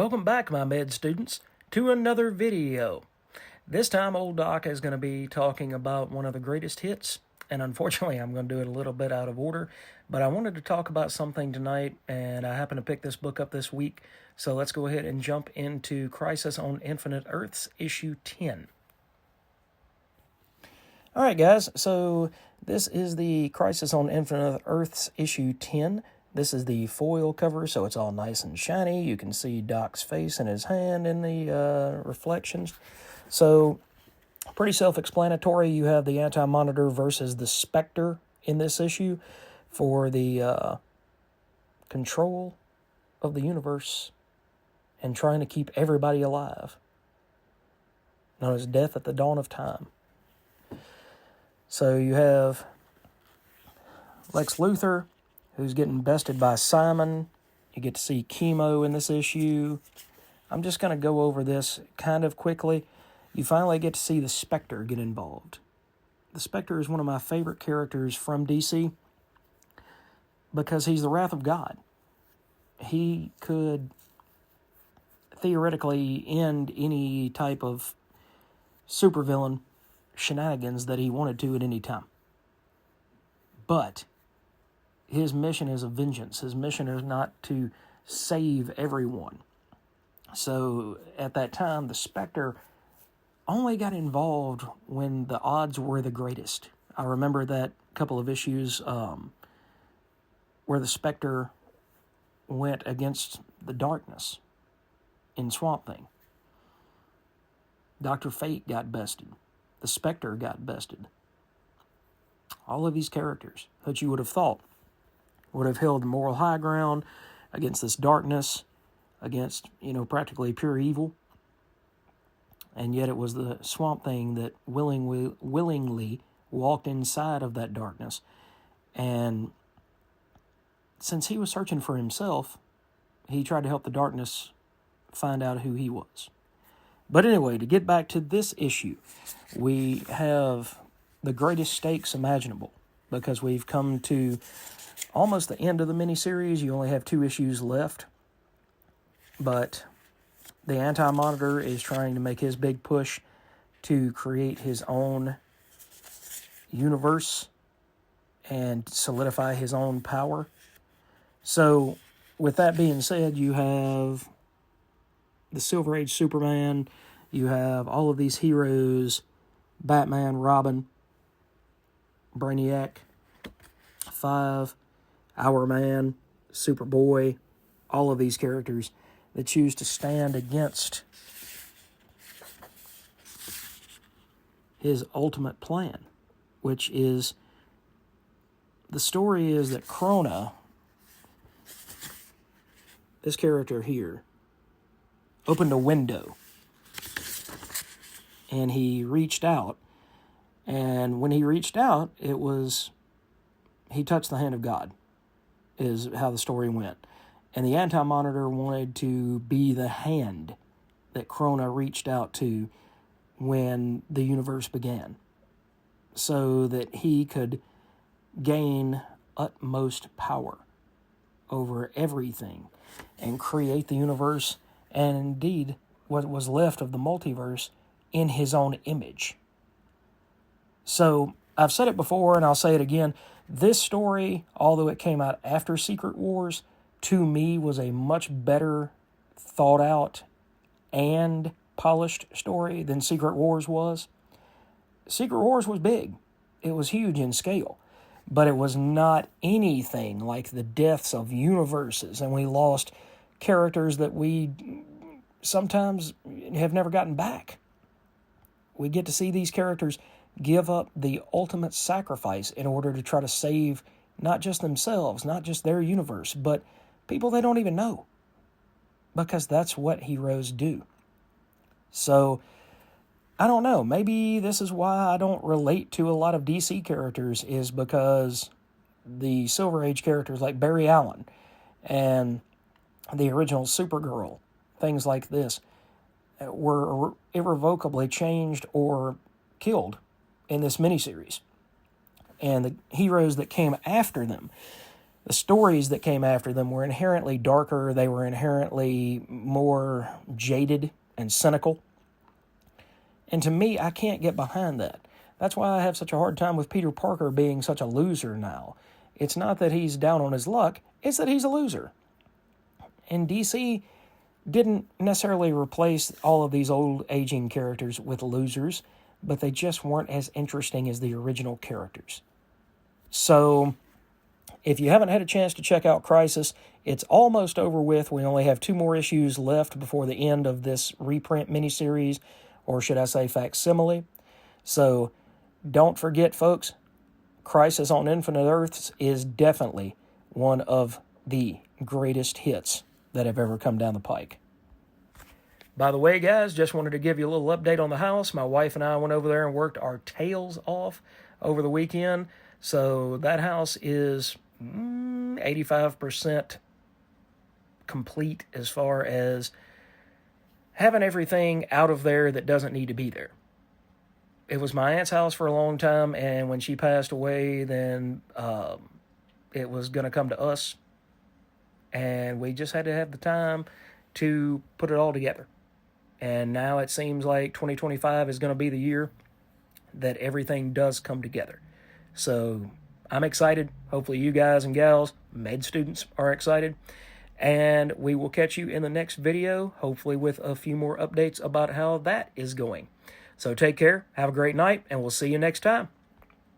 Welcome back, my med students, to another video. This time, old Doc is going to be talking about one of the greatest hits, and unfortunately, I'm going to do it a little bit out of order, but I wanted to talk about something tonight, and I happened to pick this book up this week, so let's go ahead and jump into Crisis on Infinite Earths, issue 10. Alright guys, so this is the Crisis on Infinite Earths, issue 10. This is the foil cover, so it's all nice and shiny. You can see Doc's face and his hand in the reflections. So, pretty self-explanatory. You have the Anti-Monitor versus the Spectre in this issue for the control of the universe and trying to keep everybody alive. Known as Death at the Dawn of Time. So you have Lex Luthor, who's getting bested by Simon. You get to see Chemo in this issue. I'm just going to go over this kind of quickly. You finally get to see the Spectre get involved. The Spectre is one of my favorite characters from DC because he's the wrath of God. He could theoretically end any type of supervillain shenanigans that he wanted to at any time. But his mission is a vengeance. His mission is not to save everyone. So at that time, the Spectre only got involved when the odds were the greatest. I remember that couple of issues where the Spectre went against the darkness in Swamp Thing. Dr. Fate got bested. The Spectre got bested. All of these characters that you would have thought would have held the moral high ground against this darkness, against, practically pure evil. And yet it was the Swamp Thing that willingly walked inside of that darkness. And since he was searching for himself, he tried to help the darkness find out who he was. But anyway, to get back to this issue, we have the greatest stakes imaginable because we've come to almost the end of the miniseries. You only have 2 issues left. But the Anti-Monitor is trying to make his big push to create his own universe and solidify his own power. So, with that being said, you have the Silver Age Superman, you have all of these heroes, Batman, Robin, Brainiac, 5, Our Man, Superboy, all of these characters that choose to stand against his ultimate plan, which is, the story is that Krona, this character here, opened a window and he reached out, and when he reached out, he touched the hand of God, is how the story went. And the Anti-Monitor wanted to be the hand that Krona reached out to when the universe began, so that he could gain utmost power over everything and create the universe, and indeed what was left of the multiverse, in his own image. So, I've said it before and I'll say it again, this story, although it came out after Secret Wars, to me was a much better thought out and polished story than Secret Wars was. Secret Wars was big. It was huge in scale. But it was not anything like the deaths of universes, and we lost characters that we sometimes have never gotten back. We get to see these characters give up the ultimate sacrifice in order to try to save not just themselves, not just their universe, but people they don't even know. Because that's what heroes do. So, I don't know. Maybe this is why I don't relate to a lot of DC characters, is because the Silver Age characters like Barry Allen and the original Supergirl, things like this, were irrevocably changed or killed in this miniseries. And the heroes that came after them The stories that came after them were inherently darker. They were inherently more jaded and cynical. And to me, I can't get behind that. That's why I have such a hard time with Peter Parker being such a loser now. It's not that he's down on his luck, it's that he's a loser. And DC didn't necessarily replace all of these old aging characters with losers, but they just weren't as interesting as the original characters. So, if you haven't had a chance to check out Crisis, it's almost over with. We only have 2 more issues left before the end of this reprint miniseries, or should I say facsimile. So, don't forget, folks, Crisis on Infinite Earths is definitely one of the greatest hits that have ever come down the pike. By the way, guys, just wanted to give you a little update on the house. My wife and I went over there and worked our tails off over the weekend. So that house is 85% complete as far as having everything out of there that doesn't need to be there. It was my aunt's house for a long time, and when she passed away, then it was going to come to us, and we just had to have the time to put it all together. And now it seems like 2025 is going to be the year that everything does come together. So I'm excited. Hopefully you guys and gals, med students, are excited. And we will catch you in the next video, hopefully with a few more updates about how that is going. So take care, have a great night, and we'll see you next time.